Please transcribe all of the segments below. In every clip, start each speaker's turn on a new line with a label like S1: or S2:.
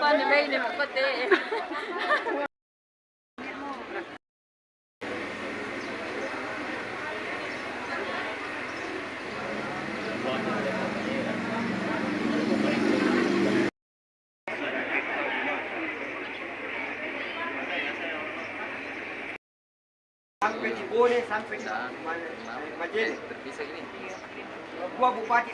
S1: Paano ba yun yung pati?
S2: Sampai di Bone, sampai ke Majene.
S3: Bisa gini.
S2: Gua bupati.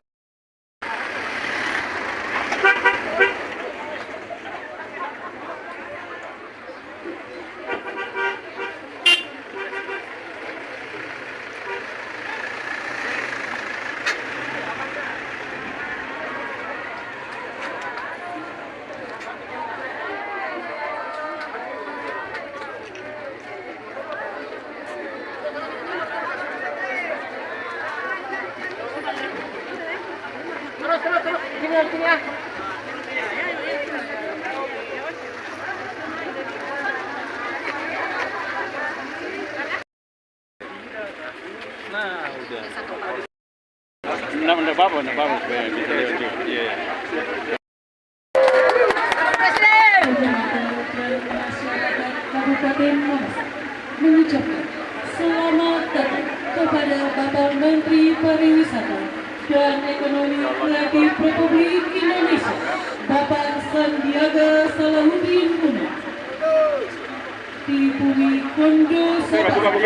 S2: Sini ya.
S4: Nah, udah. Enggak apa-apa, bisa lihat. Iya.
S5: Kabupaten Mas mengucapkan selamat datang kepada Bapak Menteri Pariwisata dan Ekonomi Kreatif Republik Indonesia, Bapak Sandiaga Salahuddin Uno. Di bumi Kondo Kabupaten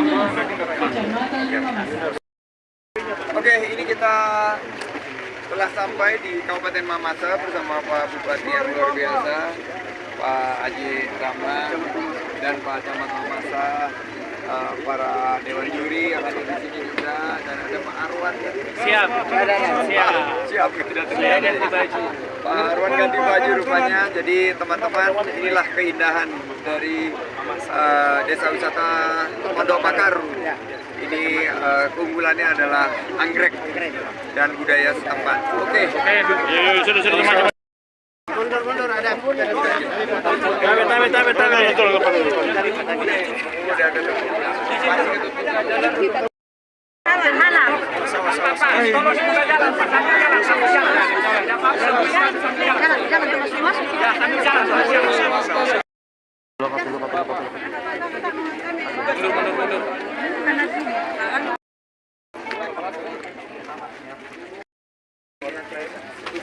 S5: Mas, Kecamatan Mamasa.
S2: Oke, ini kita telah sampai di Kabupaten Mamasa bersama Pak Bupati yang luar biasa, Pak Haji Rahman dan Pak Camat Mamasa, para dewan juri yang ada di sini juga, dan ada Pak Arwan.
S4: Siap.
S2: Siap.
S4: Saya ganti baju.
S2: Pak Arwan ganti baju rupanya. Jadi teman-teman, inilah keindahan dari desa wisata Pondok Pakar. Ini keunggulannya adalah anggrek dan budaya setempat. Oke.
S4: Sudah teman-teman.
S2: Mundur ada.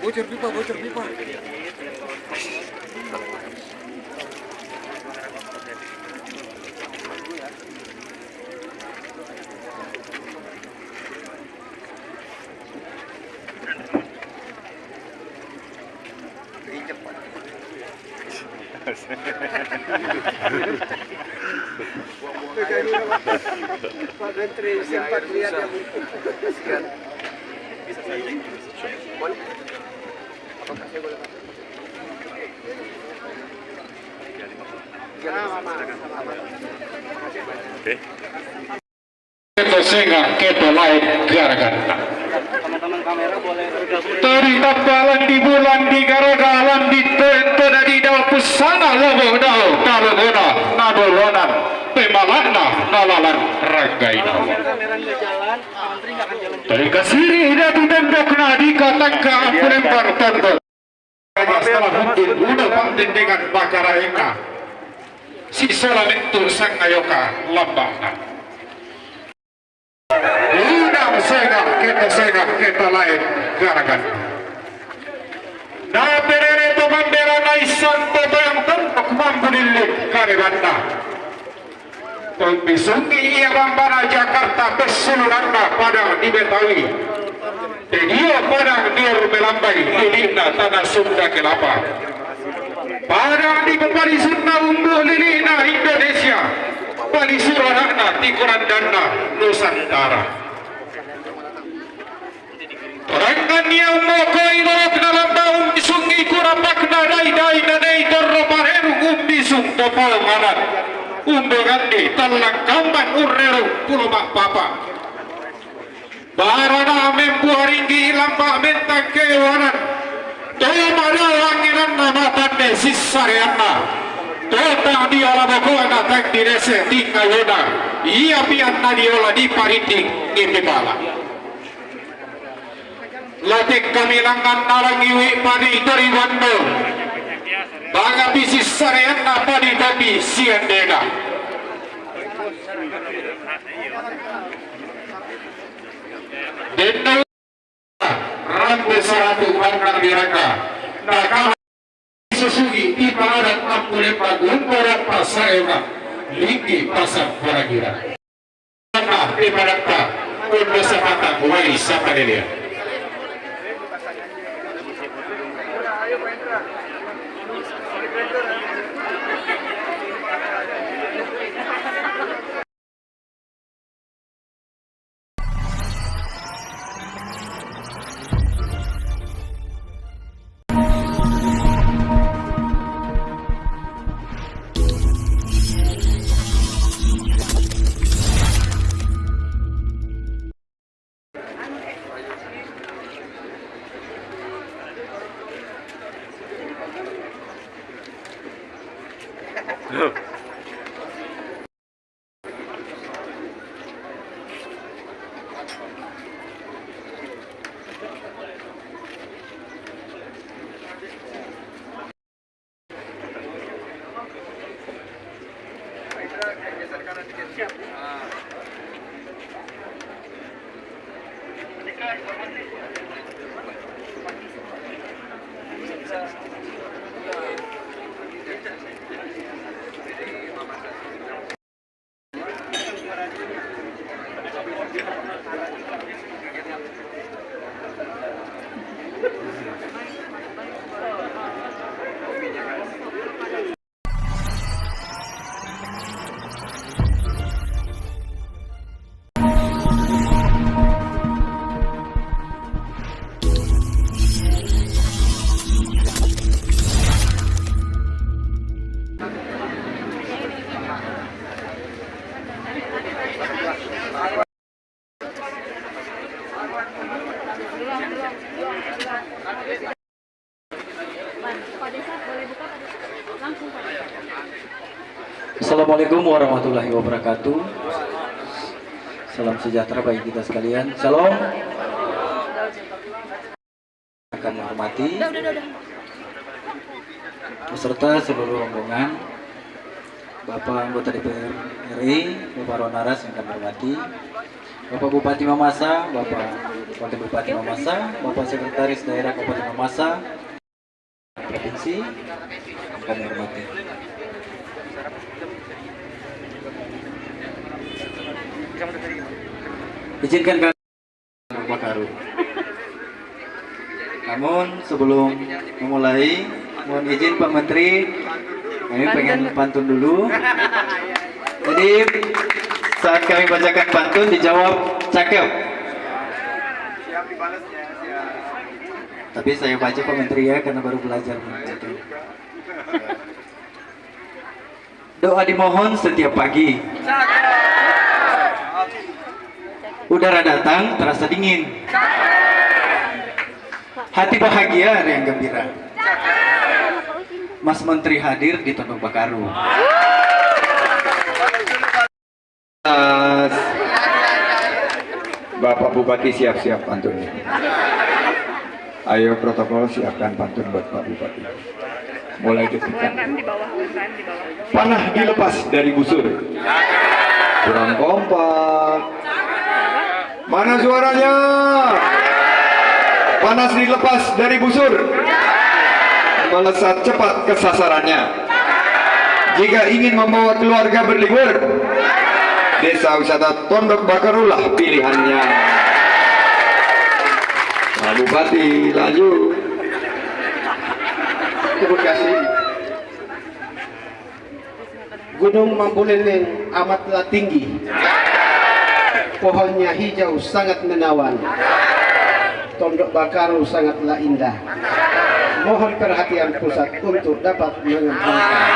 S2: Bocor pipa. Pak Menteri sempat lihat yang bisa saja. Boleh? Apakah saya boleh?
S4: Oke. Kita sehingga kita lain gara-gara.
S3: Teman-teman kamera boleh bergabung.
S4: Teri tapalan di bulan di garagalan di tento dari daw pusana lobo daw talogona nadolonan pemalana nalalan ragaina.
S3: Kamera nggak jalan, Pak Menteri nggak akan jalan.
S4: Dari kasiri dari tembok nadi katangka aku lempar tembok. Setelah mungkin udah pantin dengan bakara eka. Si sola mentul sang ayoka lambangna. Udang sega kita lain garagan. Na perere to membera na isang toto yang tentok mampu dilik karibanda. Pembisungi iya bambara Jakarta besuluranda padang di Betawi. Dia padang diur melambai lilina tanah Sunda kelapa. Padang di Bepari Sunda umbuh lilina Indonesia. Bali suranakna tikuran dana Nusantara. Torangkan yang moko ilorok dalam daun sungi kurapakna dai nanei torro pareru umbisung topal manat. Umbengandi talang kamban urreru pulau mak papa. Barana membuaringgi lampak mentang kewanan. Toya pada wangiran nama tande sisariana. Tota diola bokona tak direse tingayona. Ia pian na diola di pariting di pala. Latik kami langgan nalangiwi padi dari Wando Banga bisi sarena padi tapi siandega Dendo Rantai saratu bangkang diraka Nakal Susugi di paradat ampule pagun Korat pasar ewa Linggi pasar Paragira Nah ibaratnya Kundo sepatang Wai Sapadelia
S3: Assalamualaikum warahmatullahi wabarakatuh. Salam sejahtera bagi kita sekalian. Shalom. Akan menghormati beserta seluruh rombongan Bapak anggota DPR RI, Bapak Ronaras yang kami hormati, Bapak Bupati Mamasa, Bapak Wakil Bupati Mamasa, Bapak Sekretaris Daerah Kabupaten Mamasa, Provinsi yang kami hormati. Izinkan kami Bakaru. Namun sebelum memulai, mohon izin Pak Menteri, kami pengen pantun dulu. Jadi saat kami bacakan pantun dijawab cakep.
S2: Siap dibalasnya, siap.
S3: Tapi saya baca Pak Menteri ya, karena baru belajar. Doa dimohon setiap pagi. Udara datang terasa dingin. Hati bahagia yang gembira. Mas Menteri hadir di Tondok Bakaru.
S2: Bapak Bupati siap-siap pantunnya. Ayo protokol siapkan pantun buat Pak Bupati. Mulai detikkan. Panah dilepas dari busur. Kurang kompak. Mana suaranya? Panas dilepas dari busur. Melesat cepat ke sasarannya. Jika ingin membawa keluarga berlibur, Desa Wisata Tondok Bakarulah pilihannya. Pak Bupati, lanjut.
S1: Terima kasih. Gunung Mampuleleng amatlah tinggi. Pohonnya hijau sangat menawan. Tondok Bakaru sangatlah indah. Mohon perhatian pusat untuk dapat mengembangkan.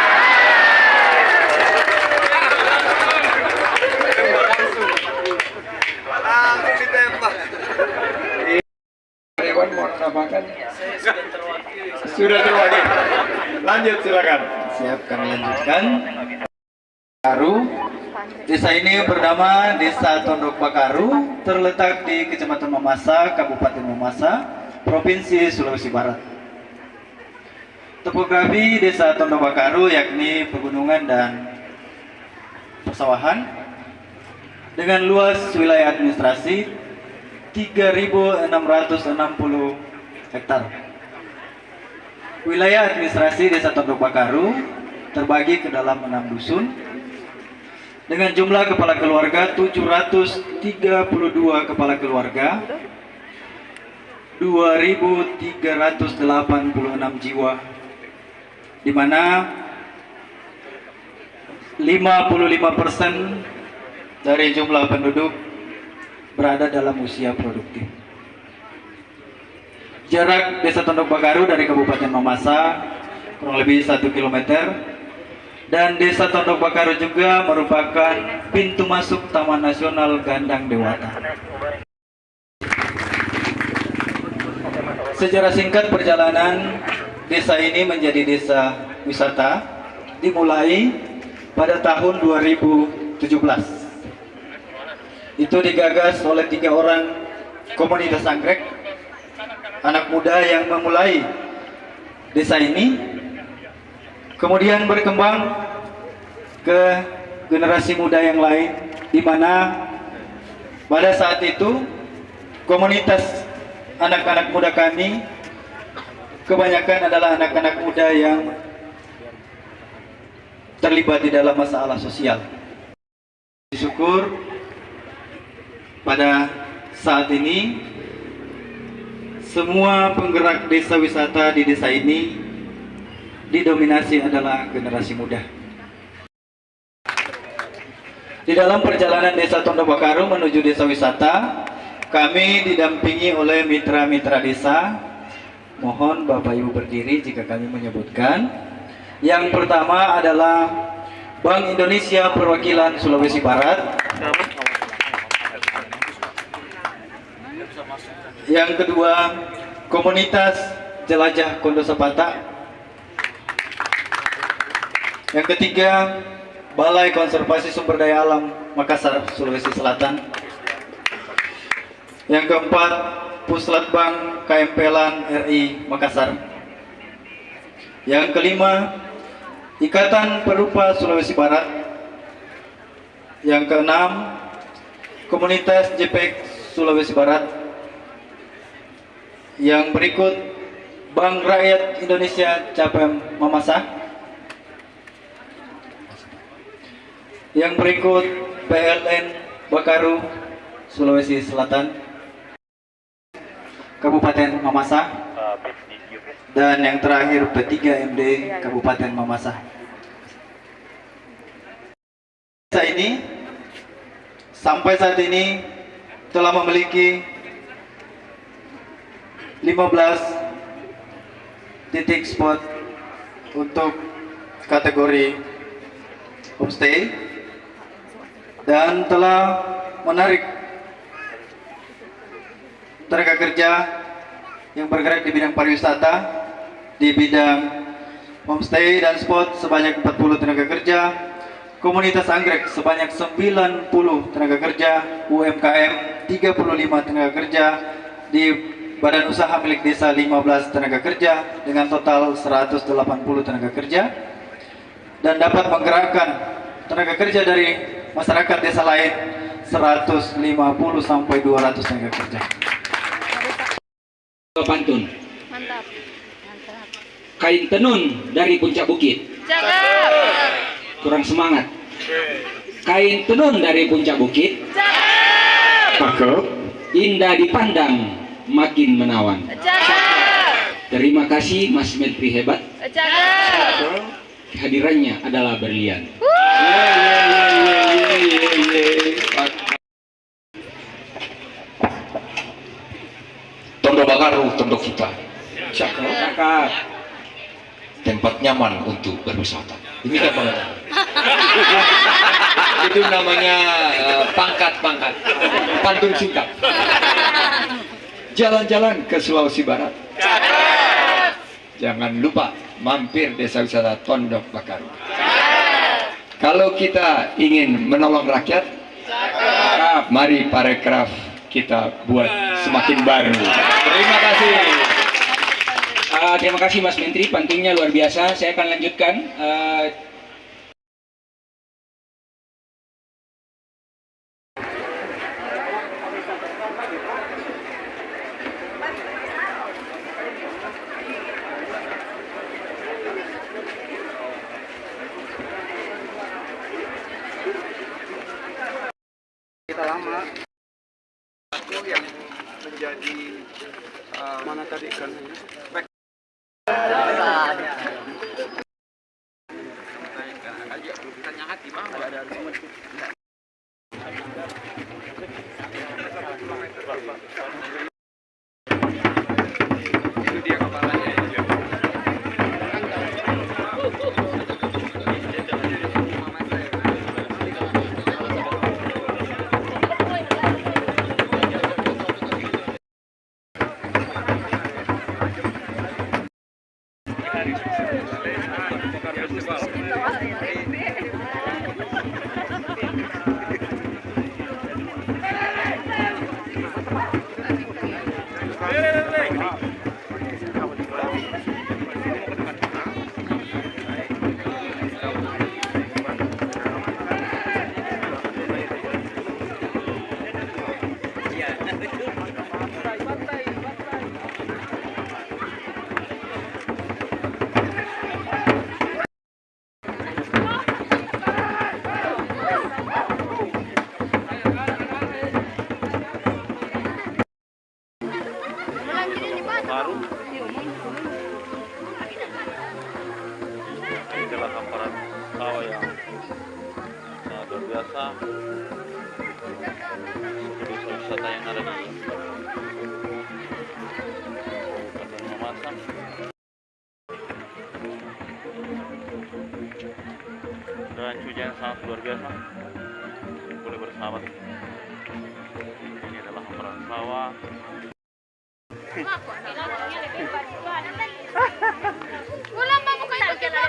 S2: Dewan mau menambahkan? Sudah terwakil. Lanjut silakan.
S3: Siap, kami lanjutkan. Bakaru. Desa ini bernama Desa Tondok Bakaru, terletak di Kecamatan Mamasa, Kabupaten Mamasa, Provinsi Sulawesi Barat. Topografi Desa Tondo Bakaru yakni pegunungan dan persawahan dengan luas wilayah administrasi 3.660 hektar. Wilayah administrasi Desa Tondo Bakaru terbagi ke dalam 6 dusun dengan jumlah kepala keluarga 732 kepala keluarga, 2.386 jiwa, di mana 55% dari jumlah penduduk berada dalam usia produktif. Jarak Desa Tondo Bakaru dari Kabupaten Mamasa kurang lebih 1 km, dan Desa Tondo Bakaru juga merupakan pintu masuk Taman Nasional Gandang Dewata. Sejarah singkat perjalanan desa ini menjadi desa wisata dimulai pada tahun 2017. Itu digagas oleh 3 orang komunitas anggrek, anak muda yang memulai desa ini, kemudian berkembang ke generasi muda yang lain, di mana pada saat itu komunitas anak-anak muda kami kebanyakan adalah anak-anak muda yang terlibat di dalam masalah sosial. Syukur pada saat ini semua penggerak desa wisata di desa ini didominasi adalah generasi muda. Di dalam perjalanan Desa Tondo Bakaru menuju desa wisata, kami didampingi oleh mitra-mitra desa. Mohon Bapak Ibu berdiri jika kami menyebutkan. Yang pertama adalah Bank Indonesia Perwakilan Sulawesi Barat. Yang kedua, Komunitas Jelajah Kondo Sepata. Yang ketiga, Balai Konservasi Sumber Daya Alam Makassar, Sulawesi Selatan. Yang keempat, Puslatbang KMPLan RI Makassar. Yang kelima, Ikatan Perupa Sulawesi Barat. Yang keenam, Komunitas JPEG Sulawesi Barat. Yang berikut, Bank Rakyat Indonesia Cabang Mamasa. Yang berikut, PLN Bakaru Sulawesi Selatan, Kabupaten Mamasa. Dan yang terakhir, P3MD Kabupaten Mamasa. Desa ini sampai saat ini telah memiliki 15 titik spot untuk kategori homestay dan telah menarik tenaga kerja yang bergerak di bidang pariwisata, di bidang homestay dan spot sebanyak 40 tenaga kerja, komunitas anggrek sebanyak 90 tenaga kerja, UMKM 35 tenaga kerja, di badan usaha milik desa 15 tenaga kerja dengan total 180 tenaga kerja, dan dapat menggerakkan tenaga kerja dari masyarakat desa lain 150 sampai 200 tenaga kerja.
S6: Pantun.
S7: Mantap.
S6: Kain tenun dari puncak bukit.
S7: Cakep.
S6: Kurang semangat. Kain tenun dari puncak bukit.
S4: Cakep.
S6: Indah dipandang, makin menawan.
S7: Cakep.
S6: Terima kasih Mas Menteri hebat.
S7: Cakep.
S6: Kehadirannya adalah berlian.
S4: Tondo Bakaru, Tondo kita.
S6: Cakep.
S4: Tempat nyaman untuk berwisata.
S2: Ini apa? Itu namanya pangkat-pangkat, pantun singkat. Jalan-jalan ke Sulawesi Barat. Jangan lupa mampir desa wisata Tondo Bakaru. Kalau kita ingin menolong rakyat, mari parekraf kita buat
S6: semakin baru.
S2: Terima kasih.
S6: Terima kasih Mas Menteri, pantunnya luar biasa. Saya akan lanjutkan.
S2: Kita lama. Aku yang menjadi mana tadi kan? Itu dia kepalanya.
S8: Inilah hamparan sawah yang sangat luar biasa. Desa wisata yang ada di Kabupaten Mamasa. Dan cuaca yang sangat luar biasa. Boleh bersahabat. Ini adalah hamparan sawah.
S7: Ulang mau buka itu kita.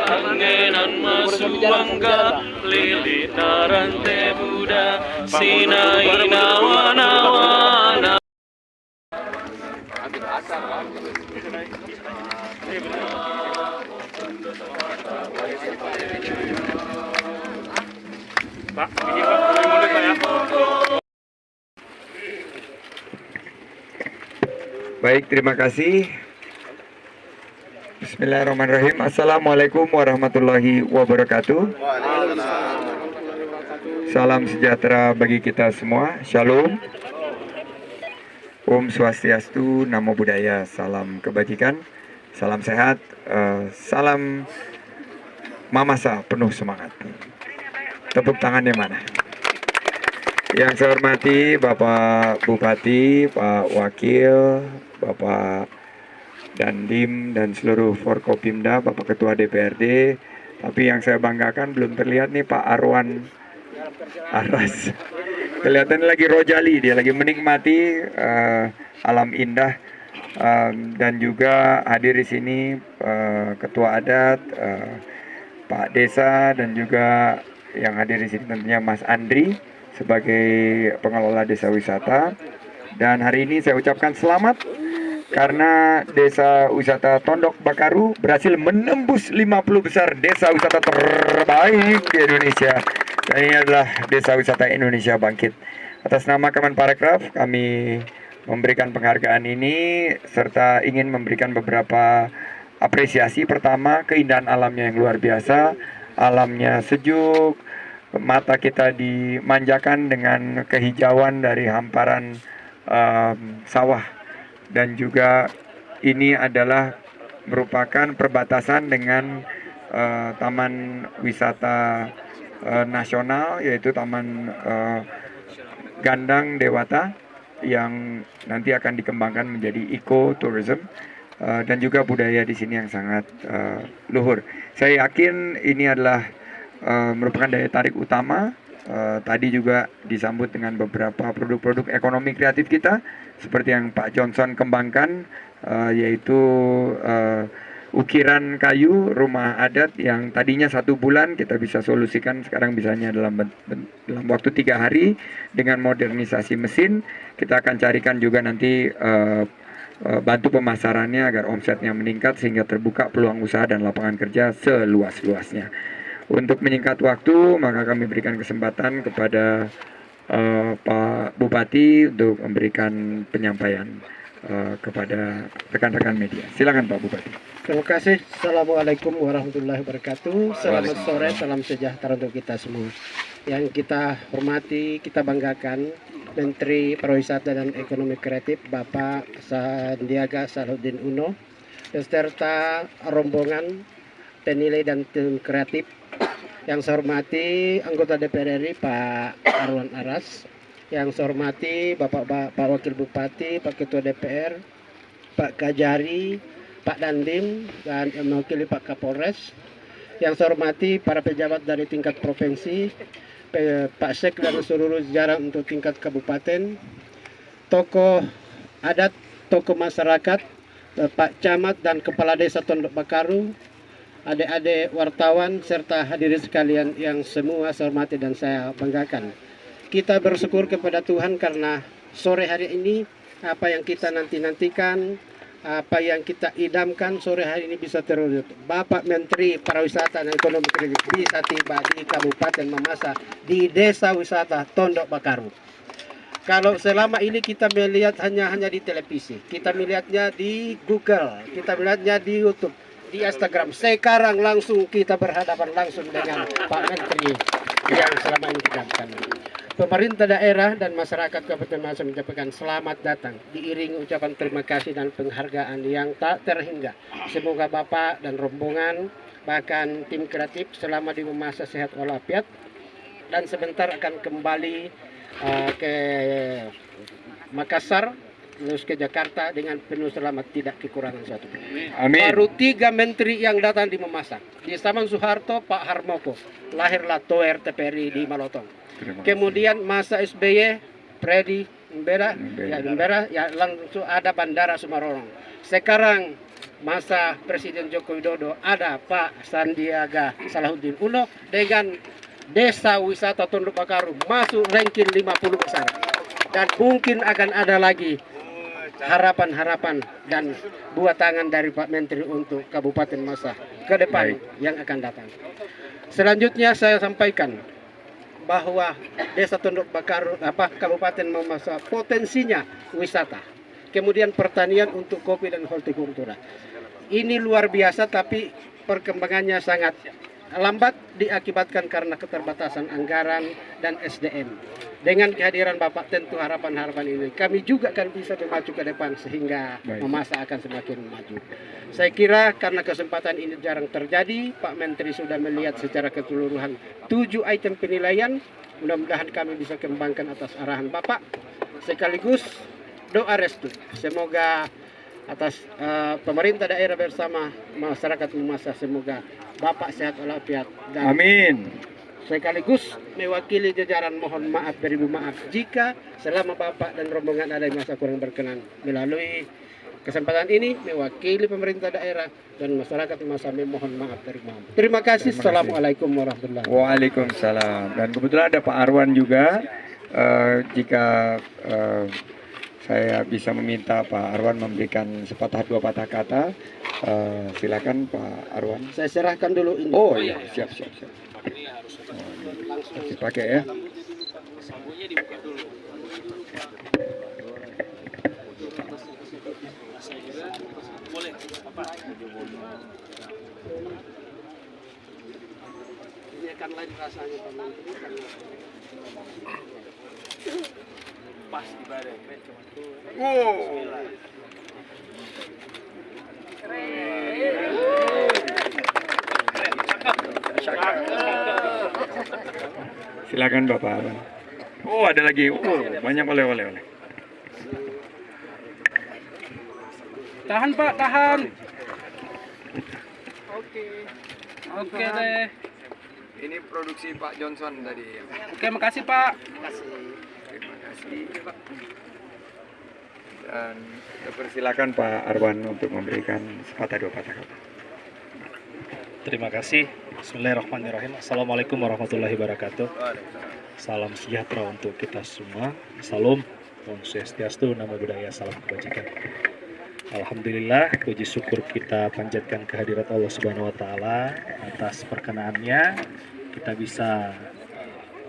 S8: Angenan masuk bangga lili narante Buddha Sinai nawa-nawa. Pak, ini Pak, boleh mundur Pak ya.
S2: Baik, terima kasih. Bismillahirrahmanirrahim. Assalamualaikum warahmatullahi wabarakatuh. Salam sejahtera bagi kita semua. Shalom. Om Swastiastu, Namo Buddhaya. Salam kebajikan, salam sehat, salam Mamasa penuh semangat. Tepuk tangannya mana? Yang saya hormati Bapak Bupati, Pak Wakil, Bapak Dandim dan seluruh Forkopimda, Bapak Ketua DPRD. Tapi yang saya banggakan belum terlihat nih Pak Arwan Aras. Kelihatan lagi rojali, dia lagi menikmati alam indah. Dan juga hadir di sini Ketua Adat, Pak Desa, dan juga yang hadir di sini tentunya Mas Andri sebagai pengelola desa wisata. Dan hari ini saya ucapkan selamat karena desa wisata Tondok Bakaru berhasil menembus 50 besar desa wisata terbaik di Indonesia. Dan ini adalah Desa Wisata Indonesia Bangkit. Atas nama Kemenparekraf, kami memberikan penghargaan ini serta ingin memberikan beberapa apresiasi. Pertama, keindahan alamnya yang luar biasa, alamnya sejuk, mata kita dimanjakan dengan kehijauan dari hamparan sawah, dan juga ini adalah merupakan perbatasan dengan Taman Wisata Nasional, yaitu Taman Gandang Dewata, yang nanti akan dikembangkan menjadi eco-tourism, dan juga budaya di sini yang sangat luhur. Saya yakin ini adalah merupakan daya tarik utama. Tadi juga disambut dengan beberapa produk-produk ekonomi kreatif kita, seperti yang Pak Johnson kembangkan, yaitu ukiran kayu rumah adat yang tadinya 1 bulan kita bisa solusikan sekarang bisanya dalam waktu 3 hari dengan modernisasi mesin. Kita akan carikan juga nanti bantu pemasarannya agar omsetnya meningkat sehingga terbuka peluang usaha dan lapangan kerja seluas-luasnya. Untuk menyingkat waktu, maka kami berikan kesempatan kepada Pak Bupati untuk memberikan penyampaian kepada rekan-rekan media. Silakan Pak Bupati.
S1: Terima kasih. Assalamualaikum warahmatullahi wabarakatuh. Selamat sore, salam sejahtera untuk kita semua. Yang kita hormati, kita banggakan Menteri Pariwisata dan Ekonomi Kreatif Bapak Sandiaga Salahuddin Uno beserta rombongan penilai dan tim kreatif. Yang saya hormati anggota DPR RI Pak Arwan Aras, yang saya hormati Pak Wakil Bupati, Pak Ketua DPR, Pak Kajari, Pak Dandim, dan yang mewakili Pak Kapolres. Yang saya hormati para pejabat dari tingkat provinsi, Pak Sek dan seluruh jajaran untuk tingkat kabupaten, tokoh adat, tokoh masyarakat, Pak Camat dan Kepala Desa Tondok Bakaru, adik-adik wartawan serta hadirin sekalian yang semua saya hormati dan saya banggakan. Kita bersyukur kepada Tuhan karena sore hari ini apa yang kita nantikan, apa yang kita idamkan sore hari ini bisa terwujud. Bapak Menteri Pariwisata dan Ekonomi Kreatif bisa tiba di Kabupaten Mamasa di Desa Wisata Tondok Bakaru. Kalau selama ini kita melihat hanya di televisi, kita melihatnya di Google, kita melihatnya di YouTube, di Instagram. Sekarang langsung kita berhadapan langsung dengan Pak Menteri yang selama ini didampkan. Pemerintah daerah dan masyarakat Kabupaten Mamasa menyampaikan selamat datang, diiringi ucapan terima kasih dan penghargaan yang tak terhingga. Semoga Bapak dan rombongan bahkan tim kreatif selama di Mamasa sehat walafiat dan sebentar akan kembali ke Makassar, terus ke Jakarta dengan penuh selamat, tidak kekurangan satu.
S2: Amin.
S1: Baru 3 menteri yang datang di Mamasa. Di zaman Soeharto, Pak Harmoko, lahirlah Toer TPRI di Malotong. Kemudian masa SBY, Freddy Mbera, ya langsung ada Bandara Sumarorong. Sekarang masa Presiden Joko Widodo ada Pak Sandiaga Salahuddin Uno dengan Desa Wisata Tondok Bakaru masuk ranking 50 besar. Dan mungkin akan ada lagi harapan-harapan dan buat tangan dari Pak Menteri untuk Kabupaten Mamasa ke depan yang akan datang. Selanjutnya saya sampaikan bahwa Desa Tondok Bakaru, Kabupaten Mamasa potensinya wisata, kemudian pertanian untuk kopi dan hortikultura. Ini luar biasa, tapi perkembangannya sangat lambat diakibatkan karena keterbatasan anggaran dan SDM. Dengan kehadiran Bapak, tentu harapan-harapan ini kami juga akan bisa maju ke depan sehingga Mamasa akan semakin maju. Saya kira karena kesempatan ini jarang terjadi, Pak Menteri sudah melihat secara keseluruhan 7 item penilaian. Mudah-mudahan kami bisa kembangkan atas arahan Bapak. Sekaligus doa restu. Semoga atas pemerintah daerah bersama masyarakat Mamasa, semoga Bapak sehat walafiat.
S2: Amin.
S1: Sekaligus mewakili jajaran mohon maaf, beribu maaf jika selama Bapak dan rombongan ada yang masa kurang berkenan. Melalui kesempatan ini mewakili pemerintah daerah dan masyarakat Mamasa mohon maaf dari maaf. Terima kasih. Assalamualaikum warahmatullahi wabarakatuh.
S2: Waalaikumsalam. Dan kebetulan ada Pak Arwan juga. Jika saya bisa meminta Pak Arwan memberikan sepatah 2 patah kata, silakan Pak Arwan.
S1: Saya serahkan dulu ini.
S2: Oh iya, siap.
S1: Langsung
S2: Dipakai ya.
S1: Ini akan lain rasanya Pak Menteri karena pas di badan.
S2: Silakan Bapak. Oh, ada lagi. Oh, banyak oleh-oleh.
S1: Tahan Pak, tahan. Oke deh.
S2: Ini produksi Pak Johnson tadi.
S1: Oke, makasih Pak.
S2: Terima kasih. Dan kita persilakan Pak Arwan untuk memberikan sepatah dua patah kata.
S9: Terima kasih. Bismillahirrahmanirrahim. Assalamualaikum warahmatullahi wabarakatuh. Salam sejahtera untuk kita semua. Salam, Om Swastiastu, Namo Buddhaya, salam kebajikan. Alhamdulillah, puji syukur kita panjatkan kehadirat Allah Subhanahu wa taala atas perkenaannya kita bisa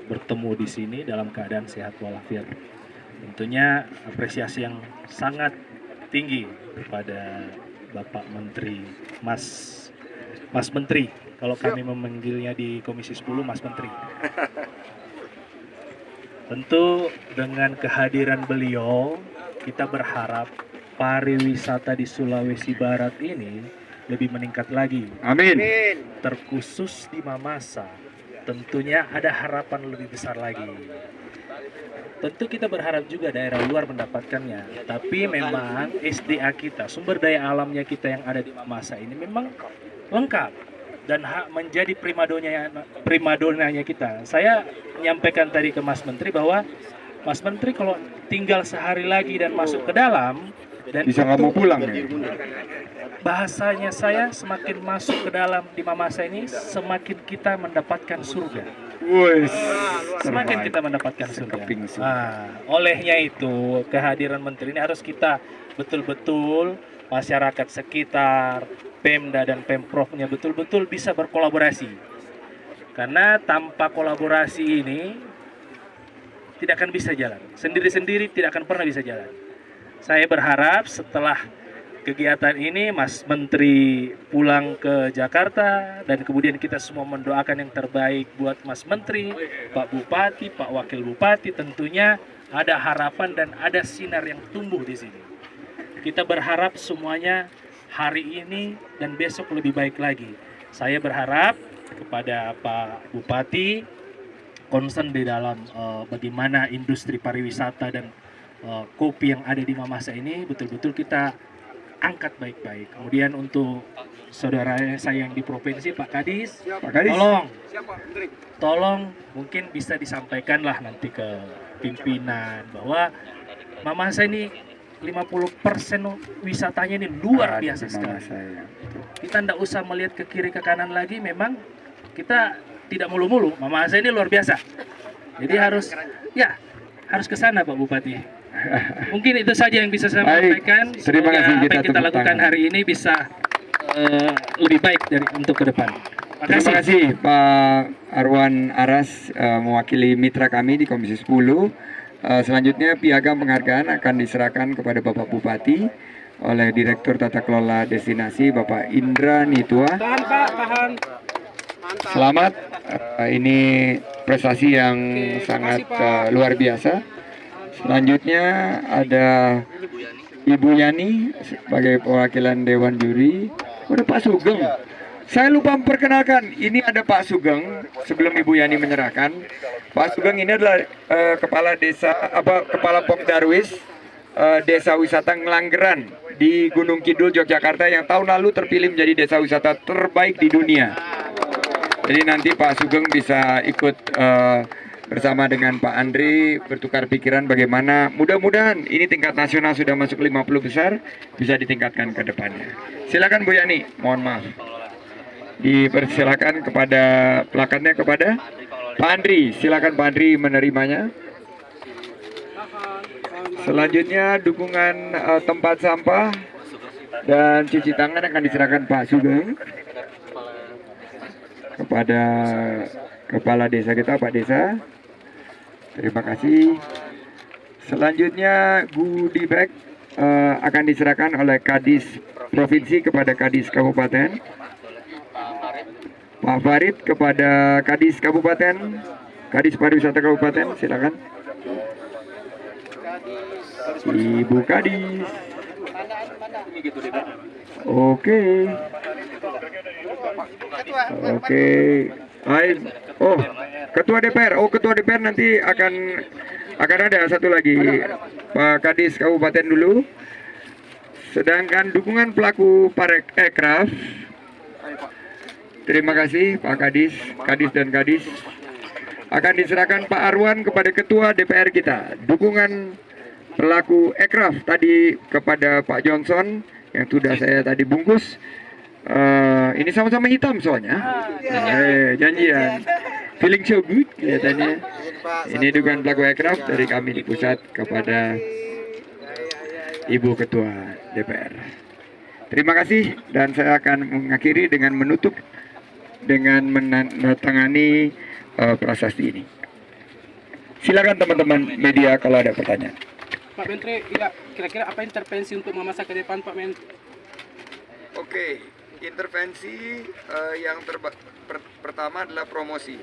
S9: bertemu di sini dalam keadaan sehat walafiat. Tentunya apresiasi yang sangat tinggi kepada Bapak Menteri, Mas Menteri. Kalau kami memanggilnya di Komisi 10 Mas Menteri. Tentu dengan kehadiran beliau kita berharap pariwisata di Sulawesi Barat ini lebih meningkat lagi.
S2: Amin.
S9: Terkhusus di Mamasa, tentunya ada harapan lebih besar lagi. Tentu kita berharap juga daerah luar mendapatkannya, tapi memang SDA kita, sumber daya alamnya kita yang ada di Mamasa ini memang lengkap dan menjadi primadonanya kita. Saya menyampaikan tadi ke Mas Menteri bahwa Mas Menteri kalau tinggal sehari lagi dan masuk ke dalam dan
S2: Bisa nggak mau pulang ya?
S9: bahasanya saya semakin masuk ke dalam di Mamasa ini semakin kita mendapatkan surga.
S2: Wes.
S9: Semakin kita mendapatkan surga. Olehnya itu kehadiran Menteri ini harus kita betul-betul masyarakat sekitar, Pemda dan Pemprovnya betul-betul bisa berkolaborasi. Karena tanpa kolaborasi ini tidak akan bisa jalan. Sendiri-sendiri tidak akan pernah bisa jalan. Saya berharap setelah kegiatan ini Mas Menteri pulang ke Jakarta dan kemudian kita semua mendoakan yang terbaik buat Mas Menteri, Pak Bupati, Pak Wakil Bupati, tentunya ada harapan dan ada sinar yang tumbuh di sini. Kita berharap semuanya hari ini dan besok lebih baik lagi. Saya berharap kepada Pak Bupati concern di dalam bagaimana industri pariwisata dan kopi yang ada di Mamasa ini betul-betul kita angkat baik-baik. Kemudian untuk saudara saya yang di provinsi Pak Kadis, tolong mungkin bisa disampaikan lah nanti ke pimpinan bahwa Mamasa ini 50% wisatanya ini luar biasa sekali. Kita tidak usah melihat ke kiri ke kanan lagi, memang kita tidak mulu-mulu. Mamasa ini luar biasa. Jadi harus ke sana Pak Bupati. Mungkin itu saja yang bisa saya sampaikan.
S2: Terima kasih.
S9: Apa yang kita lakukan hari ini bisa lebih baik untuk ke depan.
S2: Terima kasih Pak Arwan Aras mewakili mitra kami di Komisi 10. Selanjutnya piagam penghargaan akan diserahkan kepada Bapak Bupati oleh Direktur Tata Kelola Destinasi Bapak Indra Nitua.
S1: Tahan Pak, tahan.
S2: Selamat, ini prestasi yang sangat luar biasa. Selanjutnya ada Ibu Yani sebagai perwakilan Dewan Juri. Ada Pak Sugeng. Saya lupa memperkenalkan, ini ada Pak Sugeng sebelum Ibu Yani menyerahkan. Pak Sugeng ini adalah kepala Pokdarwis Desa Wisata Ngelanggeran di Gunung Kidul, Yogyakarta yang tahun lalu terpilih menjadi desa wisata terbaik di dunia. Jadi nanti Pak Sugeng bisa ikut bersama dengan Pak Andri bertukar pikiran bagaimana mudah-mudahan ini tingkat nasional sudah masuk 50 besar bisa ditingkatkan ke depannya. Silakan Bu Yani, mohon maaf. Dipersilakan kepada plakatnya kepada Pak Andri. Silakan Pak Andri menerimanya. Selanjutnya dukungan tempat sampah dan cuci tangan akan diserahkan Pak Sugeng kepada Kepala Desa kita, Pak Desa. Terima kasih. Selanjutnya goodie bag akan diserahkan oleh Kadis Provinsi kepada Kadis Kabupaten. Pak Farid kepada Kadis Kabupaten, Kadis Pariwisata Kabupaten, silakan. Ibu Kadis. Oke. Oke. Oh, Ketua DPR. Oh, Ketua DPR nanti akan ada satu lagi. Pak Kadis Kabupaten dulu. Sedangkan dukungan pelaku Parekraf. Terima kasih Pak Kadis, Kadis dan Kadis. Akan diserahkan Pak Arwan kepada Ketua DPR kita. Dukungan pelaku Ekraf tadi kepada Pak Johnson yang sudah saya tadi bungkus. Ini sama-sama hitam soalnya. Janjian. Feeling so good kelihatannya. Ini dukungan pelaku Ekraf dari kami di pusat kepada Ibu Ketua DPR. Terima kasih dan saya akan mengakhiri dengan menutup dengan menandatangani prasasti ini. Silakan teman-teman media kalau ada pertanyaan.
S10: Pak Menteri, kira-kira apa intervensi untuk memasak ke depan Pak Menteri?
S2: Oke, intervensi yang pertama adalah promosi.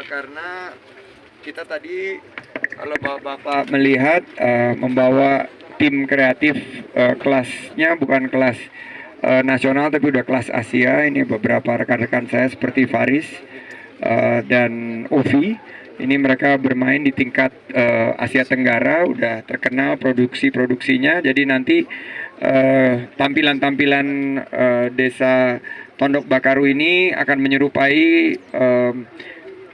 S2: Karena kita tadi kalau Bapak melihat membawa tim kreatif kelasnya bukan kelas nasional tapi udah kelas Asia. Ini beberapa rekan-rekan saya seperti Faris dan Ovi. Ini mereka bermain di tingkat Asia Tenggara, udah terkenal produksinya. Jadi nanti tampilan-tampilan desa Tondok Bakaru ini akan menyerupai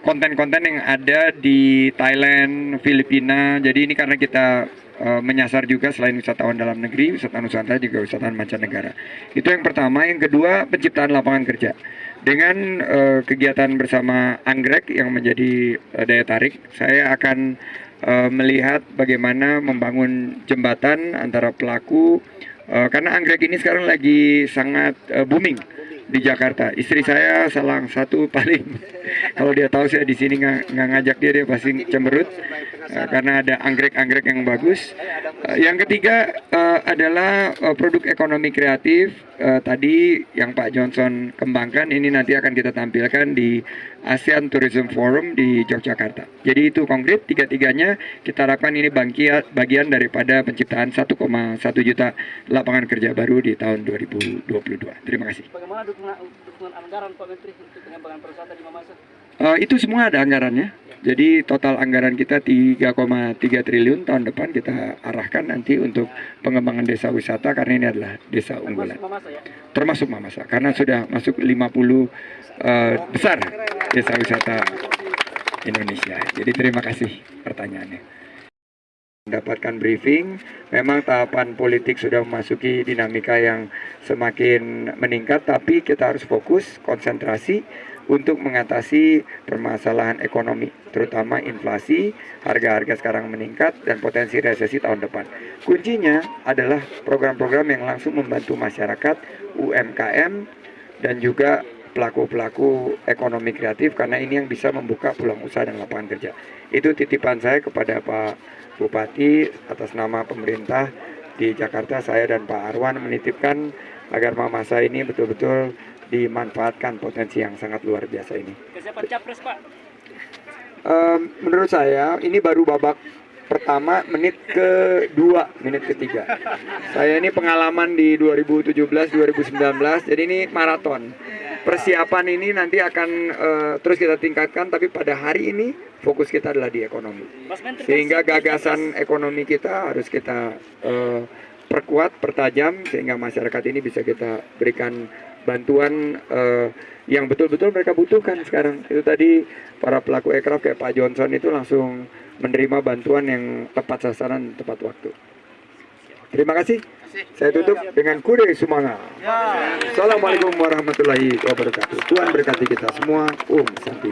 S2: konten-konten yang ada di Thailand, Filipina. Jadi ini karena kita menyasar juga selain wisatawan dalam negeri, wisatawan Nusantara juga wisatawan mancanegara. Itu yang pertama. Yang kedua, penciptaan lapangan kerja. Dengan kegiatan bersama Anggrek yang menjadi daya tarik, saya akan melihat bagaimana membangun jembatan antara pelaku, karena Anggrek ini sekarang lagi sangat booming di Jakarta. Istri saya salah satu paling, kalau dia tahu saya di sini nggak ngajak dia pasti cemberut karena ada anggrek-anggrek yang bagus. Yang ketiga adalah produk ekonomi kreatif tadi yang Pak Johnson kembangkan. Ini nanti akan kita tampilkan di ASEAN Tourism Forum di Yogyakarta. Jadi itu konkret, tiga-tiganya kita harapkan ini bagian daripada penciptaan 1,1 juta lapangan kerja baru di tahun 2022. Terima kasih.
S10: Bagaimana dukungan anggaran Pak Menteri untuk pengembangan pariwisata di Mamasa?
S2: Itu semua ada anggarannya. Jadi total anggaran kita 3,3 triliun tahun depan kita arahkan nanti untuk pengembangan desa wisata karena ini adalah desa unggulan. Termasuk Mamasa karena sudah masuk 50 besar desa wisata Indonesia. Jadi terima kasih pertanyaannya. Mendapatkan briefing, memang tahapan politik sudah memasuki dinamika yang semakin meningkat, tapi kita harus fokus, konsentrasi untuk mengatasi permasalahan ekonomi, terutama inflasi, harga-harga sekarang meningkat, dan potensi resesi tahun depan. Kuncinya adalah program-program yang langsung membantu masyarakat, UMKM, dan juga pelaku-pelaku ekonomi kreatif, karena ini yang bisa membuka peluang usaha dan lapangan kerja. Itu titipan saya kepada Pak Bupati atas nama pemerintah di Jakarta. Saya dan Pak Arwan menitipkan agar Mamasa ini betul-betul dimanfaatkan potensi yang sangat luar biasa ini.
S10: Kesiapan capres Pak?
S2: Menurut saya ini baru babak pertama, menit kedua, menit ketiga. Saya ini pengalaman di 2017-2019, jadi ini maraton. Persiapan ini nanti akan terus kita tingkatkan, tapi pada hari ini fokus kita adalah di ekonomi. Sehingga gagasan ekonomi kita harus kita perkuat, pertajam, sehingga masyarakat ini bisa kita berikan bantuan yang betul-betul mereka butuhkan sekarang. Itu tadi para pelaku ekraf kayak Pak Johnson itu langsung menerima bantuan yang tepat sasaran, tepat waktu. Terima kasih. Saya tutup dengan kure sumanga. Assalamualaikum warahmatullahi wabarakatuh. Tuhan berkati kita semua. Santi.